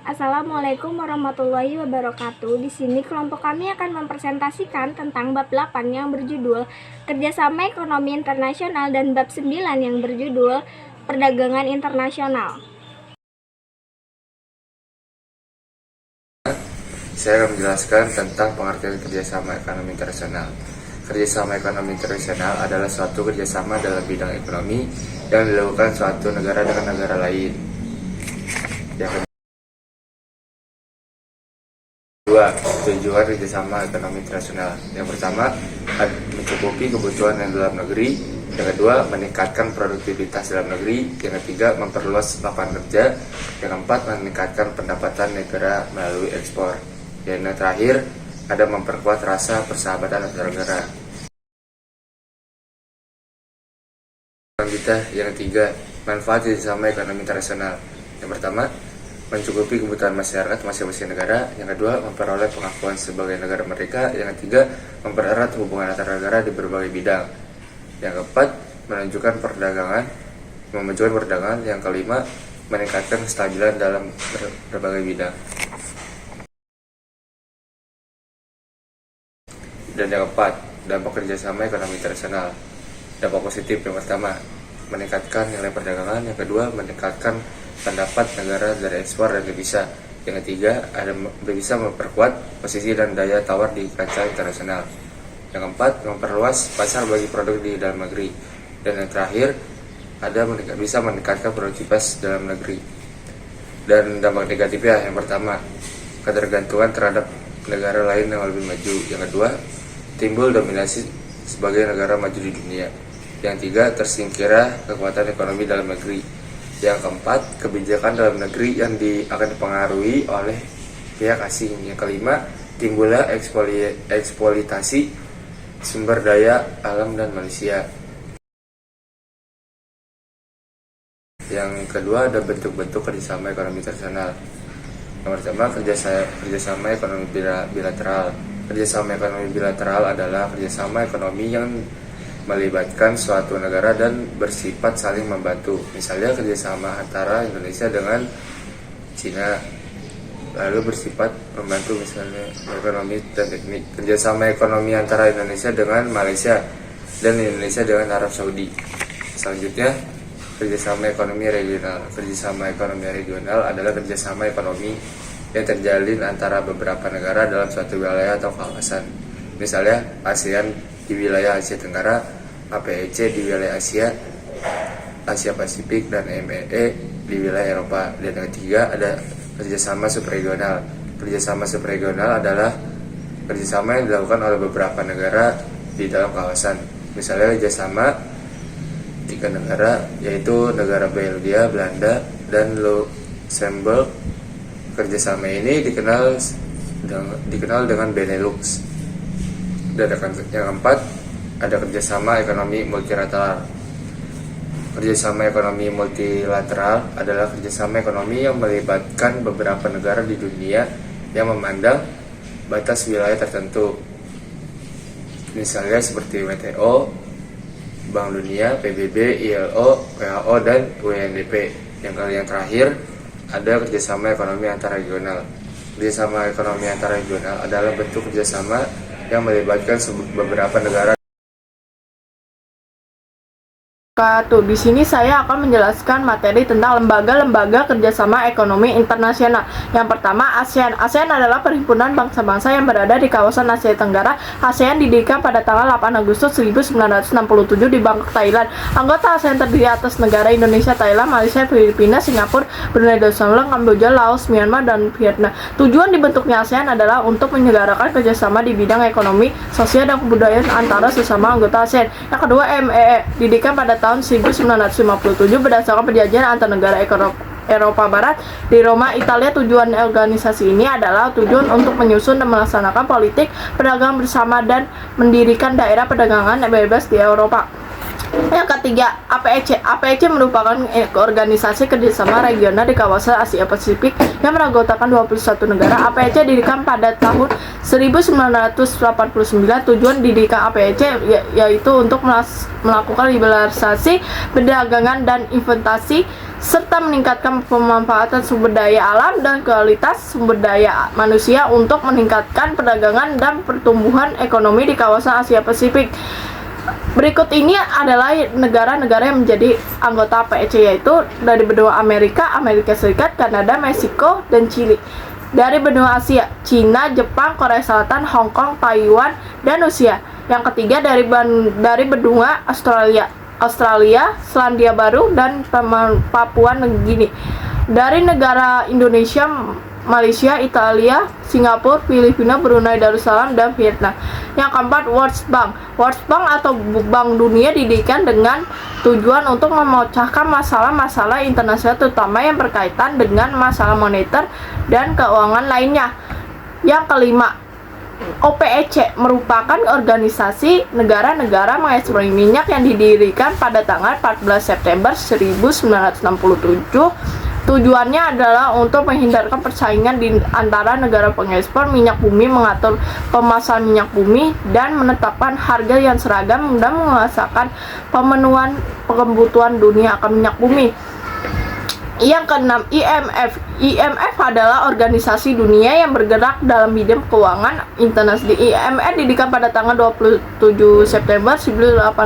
Assalamualaikum warahmatullahi wabarakatuh. Di sini kelompok kami akan mempresentasikan tentang bab 8 yang berjudul Kerjasama Ekonomi Internasional dan bab 9 yang berjudul Perdagangan Internasional. Saya akan menjelaskan tentang pengertian kerjasama ekonomi internasional. Kerjasama ekonomi internasional adalah suatu kerjasama dalam bidang ekonomi yang dilakukan suatu negara dengan negara lain. Yang kedua, tujuan kerjasama ekonomi internasional. Yang pertama, mencukupi kebutuhan yang dalam negeri. Yang kedua, meningkatkan produktivitas dalam negeri. Yang ketiga, memperluas lapangan kerja. Yang keempat, meningkatkan pendapatan negara melalui ekspor. Dan yang terakhir, ada memperkuat rasa persahabatan antar negara. Selanjutnya, yang ketiga, manfaat kerjasama ekonomi internasional. Yang pertama, mencukupi kebutuhan masyarakat masing-masing negara. Yang kedua, memperoleh pengakuan sebagai negara merdeka. Yang ketiga, mempererat hubungan antar negara di berbagai bidang. Yang keempat, memajukan perdagangan. Yang kelima, meningkatkan kestabilan dalam berbagai bidang. Dan yang keempat, dampak kerjasama ekonomi internasional. Dampak positif yang pertama, meningkatkan nilai perdagangan. Yang kedua, meningkatkan pendapat negara dari ekspor dan devisa. Yang ketiga, bisa memperkuat posisi dan daya tawar di kancah internasional. Yang keempat, memperluas pasar bagi produk di dalam negeri. Dan yang terakhir, bisa meningkatkan produktivitas dalam negeri. Dan dampak negatifnya, yang pertama, ketergantungan terhadap negara lain yang lebih maju. Yang kedua, timbul dominasi sebagai negara maju di dunia. Yang tiga, tersingkirnya kekuatan ekonomi dalam negeri. Yang keempat, kebijakan dalam negeri yang akan dipengaruhi oleh pihak asing. Yang kelima, timbulnya eksploitasi sumber daya alam dan manusia. Yang kedua, ada bentuk-bentuk kerjasama ekonomi internasional. Yang pertama, kerjasama ekonomi bilateral. Kerjasama ekonomi bilateral adalah kerjasama ekonomi yang melibatkan suatu negara dan bersifat saling membantu. Misalnya kerjasama antara Indonesia dengan Cina, lalu bersifat membantu misalnya ekonomi dan teknik. Kerjasama ekonomi antara Indonesia dengan Malaysia dan Indonesia dengan Arab Saudi. Selanjutnya, kerjasama ekonomi regional. Kerjasama ekonomi regional adalah kerjasama ekonomi yang terjalin antara beberapa negara dalam suatu wilayah atau kawasan. Misalnya ASEAN di wilayah Asia Tenggara, APEC di wilayah Asia Pasifik, dan MEE di wilayah Eropa. Dan yang ketiga, ada kerjasama subregional. Kerjasama subregional adalah kerjasama yang dilakukan oleh beberapa negara di dalam kawasan. Misalnya kerjasama 3 negara, yaitu negara Belgia, Belanda, dan Luxembourg. Kerjasama ini dikenal dengan Benelux. Dan yang keempat, ada kerjasama ekonomi multilateral. Kerjasama ekonomi multilateral adalah kerjasama ekonomi yang melibatkan beberapa negara di dunia yang memandang batas wilayah tertentu. Misalnya seperti WTO, Bank Dunia, PBB, ILO, WHO, dan UNDP. Yang terakhir, ada kerjasama ekonomi antar regional. Kerjasama ekonomi antar regional adalah bentuk kerjasama yang melibatkan beberapa negara. Di sini saya akan menjelaskan materi tentang lembaga-lembaga kerjasama ekonomi internasional. Yang pertama, ASEAN. ASEAN adalah perhimpunan bangsa-bangsa yang berada di kawasan Asia Tenggara. ASEAN didirikan pada tanggal 8 Agustus 1967 di Bangkok, Thailand. Anggota ASEAN terdiri atas negara Indonesia, Thailand, Malaysia, Filipina, Singapura, Brunei Darussalam, Kamboja, Laos, Myanmar, dan Vietnam. Tujuan dibentuknya ASEAN adalah untuk menyelenggarakan kerjasama di bidang ekonomi, sosial, dan kebudayaan antara sesama anggota ASEAN. Yang kedua, MEE. Didirikan pada tahun 1957 berdasarkan perjanjian antar negara Eropa Barat di Roma, Italia. Tujuan organisasi ini adalah tujuan untuk menyusun dan melaksanakan politik perdagangan bersama dan mendirikan daerah perdagangan bebas di Eropa. Yang ketiga, APEC. APEC merupakan organisasi kerjasama regional di kawasan Asia Pasifik yang beranggotakan 21 negara. APEC didirikan pada tahun 1989. Tujuan didirikan APEC yaitu untuk melakukan liberalisasi perdagangan dan investasi serta meningkatkan pemanfaatan sumber daya alam dan kualitas sumber daya manusia untuk meningkatkan perdagangan dan pertumbuhan ekonomi di kawasan Asia Pasifik. Berikut ini adalah negara-negara yang menjadi anggota APEC, yaitu dari benua Amerika, Amerika Serikat, Kanada, Meksiko, dan Chili. Dari benua Asia, Cina, Jepang, Korea Selatan, Hong Kong, Taiwan, dan Rusia. Yang ketiga dari benua Australia, Selandia Baru, dan Papua Nugini. Dari negara Indonesia, Malaysia, Italia, Singapura, Filipina, Brunei Darussalam, dan Vietnam. Yang keempat, World Bank. World Bank atau Bank Dunia didirikan dengan tujuan untuk memecahkan masalah-masalah internasional, terutama yang berkaitan dengan masalah moneter dan keuangan lainnya. Yang kelima, OPEC merupakan organisasi negara-negara mengekspor minyak yang didirikan pada tanggal 14 September 1967. Tujuannya adalah untuk menghindarkan persaingan di antara negara pengekspor minyak bumi, mengatur pemasaran minyak bumi, dan menetapkan harga yang seragam dan menguasakan pemenuhan kebutuhan dunia akan minyak bumi. Yang keenam, IMF. IMF adalah organisasi dunia yang bergerak dalam bidang keuangan internasional. IMF didirikan pada tanggal 27 September 1845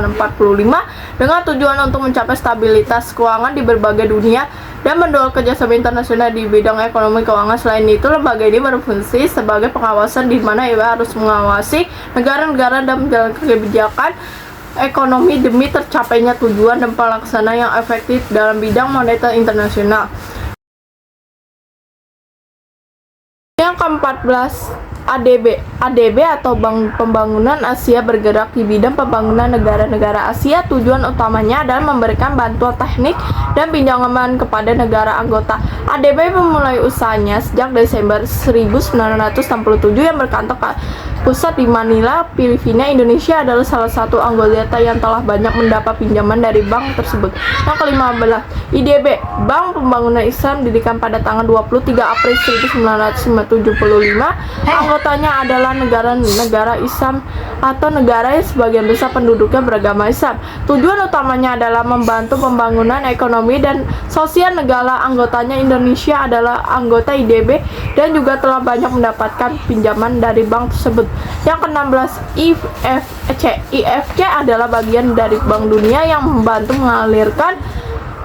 dengan tujuan untuk mencapai stabilitas keuangan di berbagai dunia dan mendorong kerjasama internasional di bidang ekonomi keuangan. Selain itu, lembaga ini berfungsi sebagai pengawasan di mana ia harus mengawasi negara-negara dan menjalankan kebijakan ekonomi demi tercapainya tujuan dan pelaksanaan yang efektif dalam bidang moneter internasional. Yang ke-14, ADB. ADB atau Bank Pembangunan Asia bergerak di bidang pembangunan negara-negara Asia. Tujuan utamanya adalah memberikan bantuan teknik dan pinjaman kepada negara anggota. ADB memulai usahanya sejak Desember 1967 yang berkantor pusat di Manila, Filipina. Indonesia adalah salah satu anggota yang telah banyak mendapat pinjaman dari bank tersebut. Yang ke-15, IDB, Bank Pembangunan Islam, didirikan pada tanggal 23 April 1975. Anggotanya adalah negara-negara Islam atau negara yang sebagian besar penduduknya beragama Islam. Tujuan utamanya adalah membantu pembangunan ekonomi dan sosial negara anggotanya. Indonesia adalah anggota IDB dan juga telah banyak mendapatkan pinjaman dari bank tersebut. Yang ke-16, IFC. IFC adalah bagian dari Bank Dunia yang membantu mengalirkan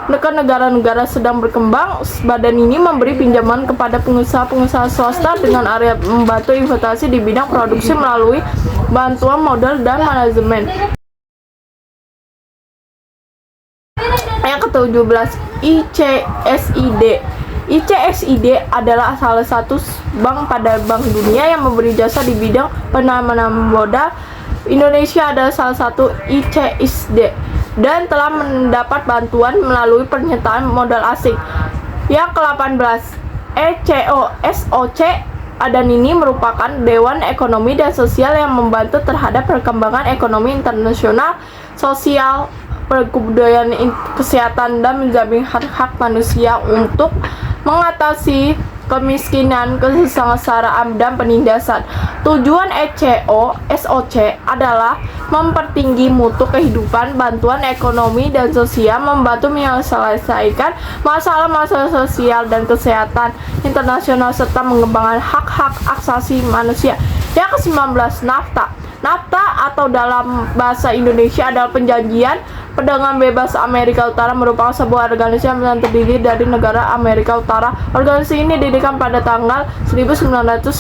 ke negara-negara sedang berkembang. Badan ini memberi pinjaman kepada pengusaha-pengusaha swasta dengan area membantu investasi di bidang produksi melalui bantuan modal dan manajemen. Yang ke-17, ICSID. ICSID adalah salah satu bank pada Bank Dunia yang memberi jasa di bidang penanaman modal. Indonesia adalah salah satu ICSID dan telah mendapat bantuan melalui pernyataan modal asing. Yang ke-18, ECOSOC. Dan ini merupakan Dewan Ekonomi dan Sosial yang membantu terhadap perkembangan ekonomi internasional, sosial, kebudayaan, kesehatan, dan menjamin hak-hak manusia untuk mengatasi kemiskinan, kesengsaraan, dan penindasan. Tujuan ECOSOC adalah mempertinggi mutu kehidupan, bantuan ekonomi dan sosial, membantu menyelesaikan masalah-masalah sosial dan kesehatan internasional, serta mengembangkan hak-hak asasi manusia. Yang ke-19, NAFTA. NAFTA atau dalam bahasa Indonesia adalah Perjanjian Perdagangan Bebas Amerika Utara, merupakan sebuah organisasi yang terdiri dari negara Amerika Utara. Organisasi ini didirikan pada tanggal 1954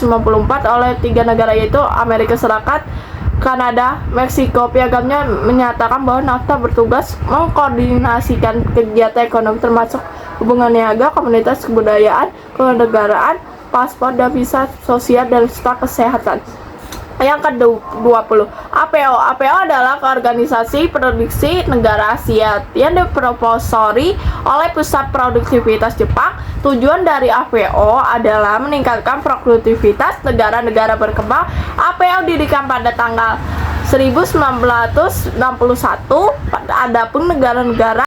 oleh 3 negara, yaitu Amerika Serikat, Kanada, Meksiko. Piagamnya menyatakan bahwa NAFTA bertugas mengkoordinasikan kegiatan ekonomi termasuk hubungan niaga, komunitas, kebudayaan, kenegaraan, paspor dan visa, sosial, dan serta kesehatan. Yang ke-20, APO. APO adalah organisasi produksi negara Asia yang diproposori oleh Pusat Produktivitas Jepang. Tujuan dari APO adalah meningkatkan produktivitas negara-negara berkembang. APO didirikan pada tanggal 1961. Adapun negara-negara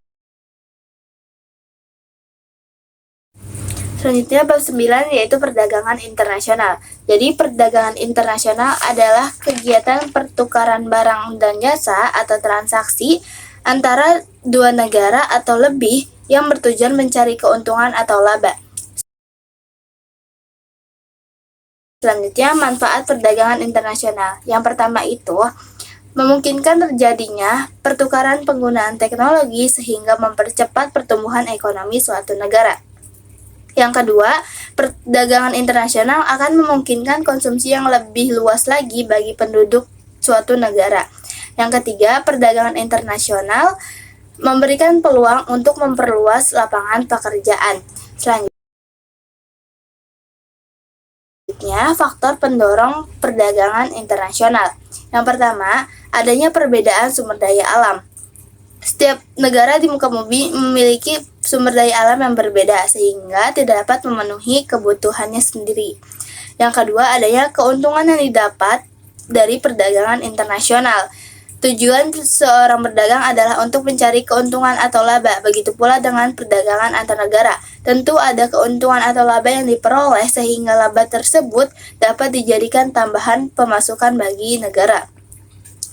Selanjutnya bab 9 yaitu perdagangan internasional. Jadi perdagangan internasional adalah kegiatan pertukaran barang dan jasa atau transaksi antara dua negara atau lebih yang bertujuan mencari keuntungan atau laba. Selanjutnya manfaat perdagangan internasional. Yang pertama itu memungkinkan terjadinya pertukaran penggunaan teknologi sehingga mempercepat pertumbuhan ekonomi suatu negara. Yang kedua, perdagangan internasional akan memungkinkan konsumsi yang lebih luas lagi bagi penduduk suatu negara. Yang ketiga, perdagangan internasional memberikan peluang untuk memperluas lapangan pekerjaan. Selanjutnya, faktor pendorong perdagangan internasional. Yang pertama, adanya perbedaan sumber daya alam. Setiap negara di muka bumi memiliki sumber daya alam yang berbeda sehingga tidak dapat memenuhi kebutuhannya sendiri. Yang kedua, adanya keuntungan yang didapat dari perdagangan internasional. Tujuan seorang berdagang adalah untuk mencari keuntungan atau laba. Begitu pula dengan perdagangan antar negara. Tentu ada keuntungan atau laba yang diperoleh sehingga laba tersebut dapat dijadikan tambahan pemasukan bagi negara.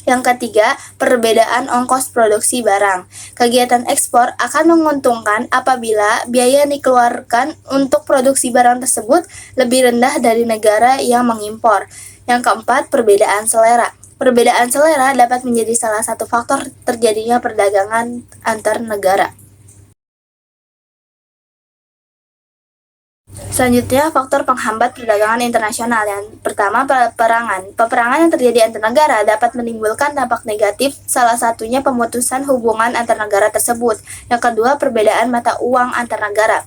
Yang ketiga, perbedaan ongkos produksi barang. Kegiatan ekspor akan menguntungkan apabila biaya yang dikeluarkan untuk produksi barang tersebut lebih rendah dari negara yang mengimpor. Yang keempat, perbedaan selera. Perbedaan selera dapat menjadi salah satu faktor terjadinya perdagangan antar negara. Selanjutnya, faktor penghambat perdagangan internasional. Yang pertama, peperangan. Peperangan yang terjadi antar negara dapat menimbulkan dampak negatif, salah satunya pemutusan hubungan antar negara tersebut. Yang kedua, perbedaan mata uang antar negara.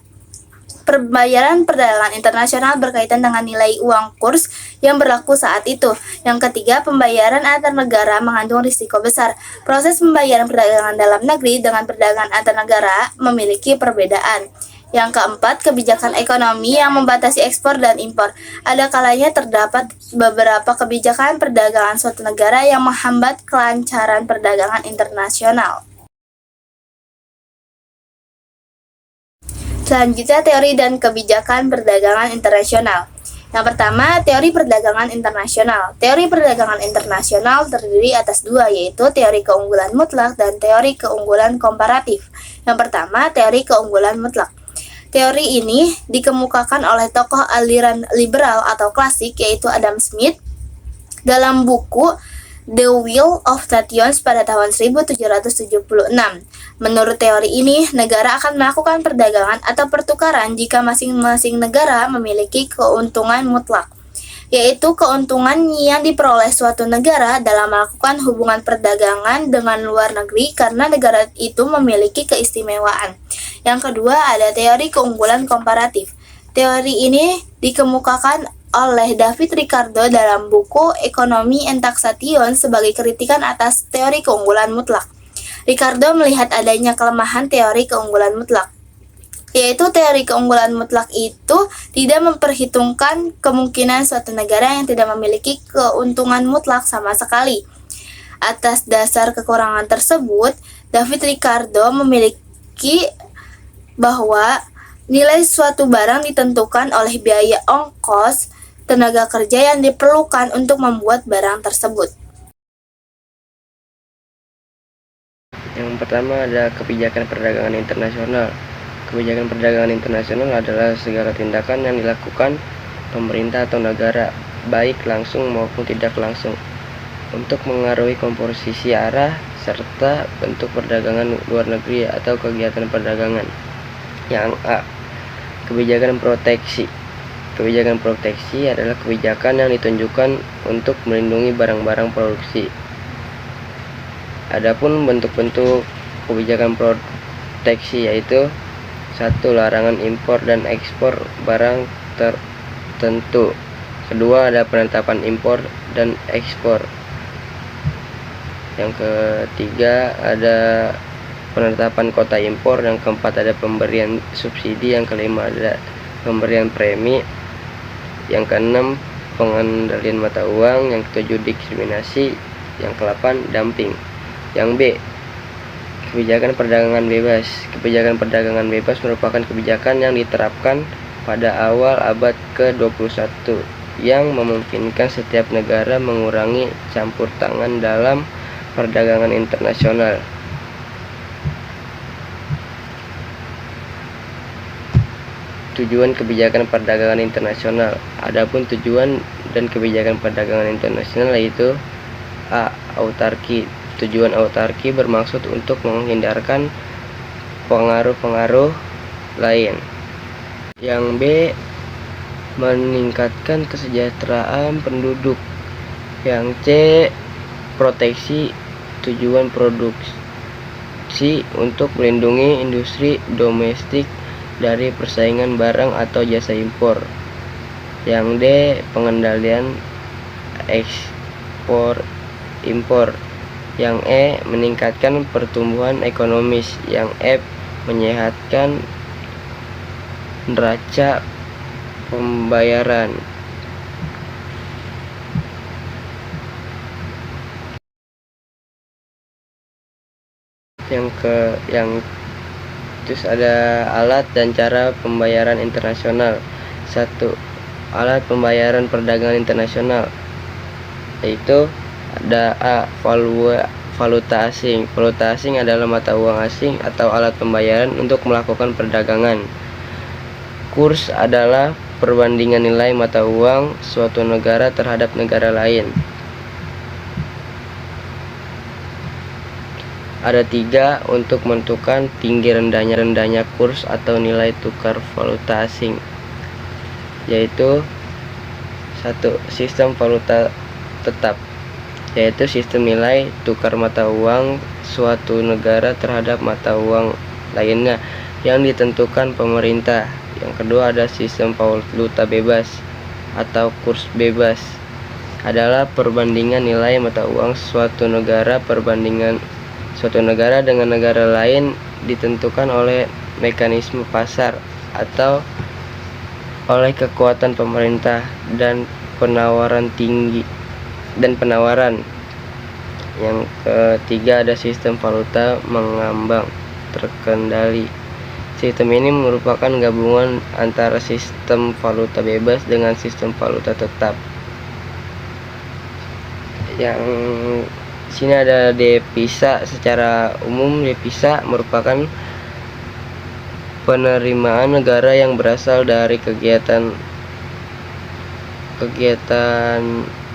Pembayaran perdagangan internasional berkaitan dengan nilai uang kurs yang berlaku saat itu. Yang ketiga, pembayaran antar negara mengandung risiko besar. Proses pembayaran perdagangan dalam negeri dengan perdagangan antar negara memiliki perbedaan. Yang keempat, kebijakan ekonomi yang membatasi ekspor dan impor. Ada kalanya terdapat beberapa kebijakan perdagangan suatu negara yang menghambat kelancaran perdagangan internasional. Selanjutnya, teori dan kebijakan perdagangan internasional. Yang pertama, teori perdagangan internasional. Teori perdagangan internasional terdiri atas dua, yaitu teori keunggulan mutlak dan teori keunggulan komparatif. Yang pertama, teori keunggulan mutlak. Teori ini dikemukakan oleh tokoh aliran liberal atau klasik yaitu Adam Smith dalam buku The Will of Nations pada tahun 1776. Menurut teori ini, negara akan melakukan perdagangan atau pertukaran jika masing-masing negara memiliki keuntungan mutlak, yaitu keuntungan yang diperoleh suatu negara dalam melakukan hubungan perdagangan dengan luar negeri karena negara itu memiliki keistimewaan. Yang kedua, ada teori keunggulan komparatif. Teori ini dikemukakan oleh David Ricardo dalam buku Ekonomi and Taxation sebagai kritikan atas teori keunggulan mutlak. Ricardo melihat adanya kelemahan teori keunggulan mutlak, yaitu teori keunggulan mutlak itu tidak memperhitungkan kemungkinan suatu negara yang tidak memiliki keuntungan mutlak sama sekali. Atas dasar kekurangan tersebut, David Ricardo memiliki bahwa nilai suatu barang ditentukan oleh biaya ongkos tenaga kerja yang diperlukan untuk membuat barang tersebut. Yang pertama ada kebijakan perdagangan internasional. Kebijakan perdagangan internasional adalah segala tindakan yang dilakukan pemerintah atau negara, baik langsung maupun tidak langsung, untuk mengaruhi komposisi arah serta bentuk perdagangan luar negeri atau kegiatan perdagangan. Yang A. Kebijakan proteksi. Kebijakan proteksi adalah kebijakan yang ditunjukkan untuk melindungi barang-barang produksi. Adapun bentuk-bentuk kebijakan proteksi yaitu 1. Larangan impor dan ekspor barang tertentu. Kedua, ada penetapan impor dan ekspor. Yang ketiga, ada penetapan kota impor. Yang keempat, ada pemberian subsidi. Yang kelima, ada pemberian premi. Yang keenam, pengendalian mata uang. Yang ketujuh, diskriminasi. Yang ke-8, dumping. Yang B, kebijakan perdagangan bebas. Kebijakan perdagangan bebas merupakan kebijakan yang diterapkan pada awal abad ke-21 yang memungkinkan setiap negara mengurangi campur tangan dalam perdagangan internasional. Tujuan kebijakan perdagangan internasional. Adapun tujuan dan kebijakan perdagangan internasional yaitu A. Autarki. Tujuan autarki bermaksud untuk menghindarkan pengaruh-pengaruh lain. Yang B, meningkatkan kesejahteraan penduduk. Yang C, proteksi. Tujuan produksi untuk melindungi industri domestik dari persaingan barang atau jasa impor. Yang D, pengendalian ekspor impor. Yang E, meningkatkan pertumbuhan ekonomis. Yang F, menyehatkan neraca pembayaran. Yang terus ada alat dan cara pembayaran internasional. 1. Alat pembayaran perdagangan internasional, yaitu ada A. Valuta asing. Valuta asing adalah mata uang asing atau alat pembayaran untuk melakukan perdagangan. Kurs adalah perbandingan nilai mata uang suatu negara terhadap negara lain. Ada 3 untuk menentukan tinggi rendahnya kurs atau nilai tukar valuta asing, yaitu 1. Sistem valuta tetap, yaitu sistem nilai tukar mata uang suatu negara terhadap mata uang lainnya yang ditentukan pemerintah. Yang kedua ada sistem valuta bebas atau kurs bebas, adalah perbandingan nilai mata uang suatu negara dengan negara lain ditentukan oleh mekanisme pasar atau oleh kekuatan pemerintah dan penawaran. Yang ketiga ada sistem valuta mengambang terkendali. Sistem ini merupakan gabungan antara sistem valuta bebas dengan sistem valuta tetap. Yang sini ada devisa. Secara umum devisa merupakan penerimaan negara yang berasal dari kegiatan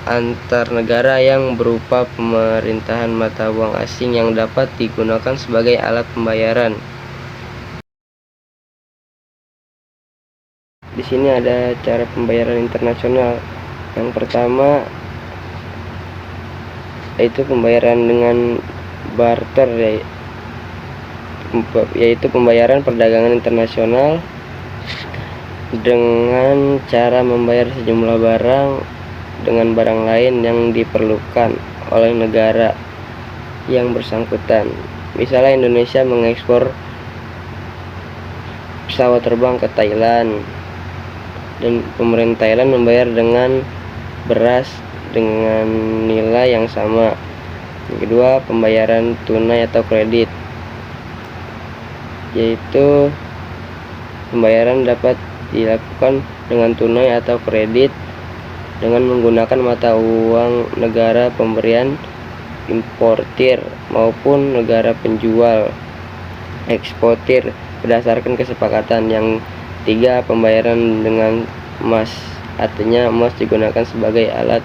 antar negara yang berupa pemerintahan mata uang asing yang dapat digunakan sebagai alat pembayaran. Di sini ada cara pembayaran internasional. Yang pertama yaitu pembayaran dengan barter, yaitu pembayaran perdagangan internasional dengan cara membayar sejumlah barang dengan barang lain yang diperlukan oleh negara yang bersangkutan. Misalnya Indonesia mengekspor pesawat terbang ke Thailand dan pemerintah Thailand membayar dengan beras dengan nilai yang sama. Yang kedua, pembayaran tunai atau kredit, yaitu pembayaran dapat dilakukan dengan tunai atau kredit dengan menggunakan mata uang negara pemberian importir maupun negara penjual eksportir berdasarkan kesepakatan. Yang tiga, pembayaran dengan emas, artinya emas digunakan sebagai alat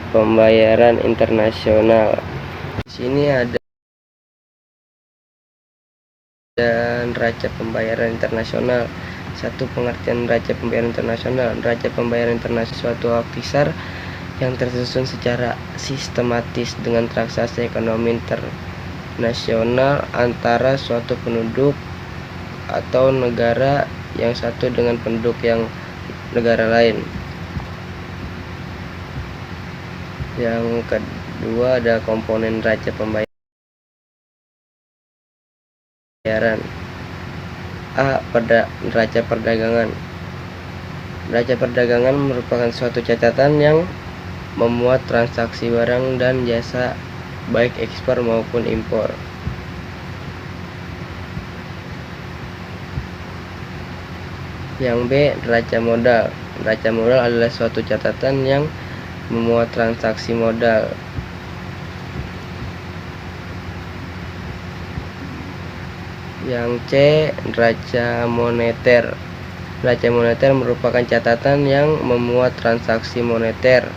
pembayaran internasional. Di sini ada neraca pembayaran internasional. 1. Pengertian neraca pembayaran internasional. Neraca pembayaran internasional suatu aktisar yang tersusun secara sistematis dengan transaksi ekonomi internasional antara suatu penduduk atau negara yang satu dengan penduduk yang negara lain. Yang kedua ada komponen neraca pembayaran. A. Neraca perdagangan. Neraca perdagangan merupakan suatu catatan yang memuat transaksi barang dan jasa baik ekspor maupun impor. Yang B, neraca modal. Neraca modal adalah suatu catatan yang memuat transaksi modal. Yang C, neraca moneter. Neraca moneter merupakan catatan yang memuat transaksi moneter.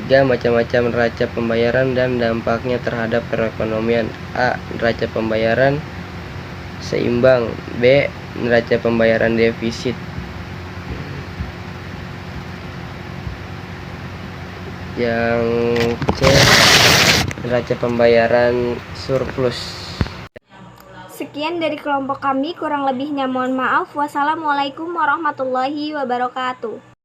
Tiga, macam-macam neraca pembayaran dan dampaknya terhadap perekonomian. A, neraca pembayaran seimbang. B, neraca pembayaran defisit. Yang C, neraca pembayaran surplus. Sekian dari kelompok kami, kurang lebihnya mohon maaf. Wassalamualaikum warahmatullahi wabarakatuh.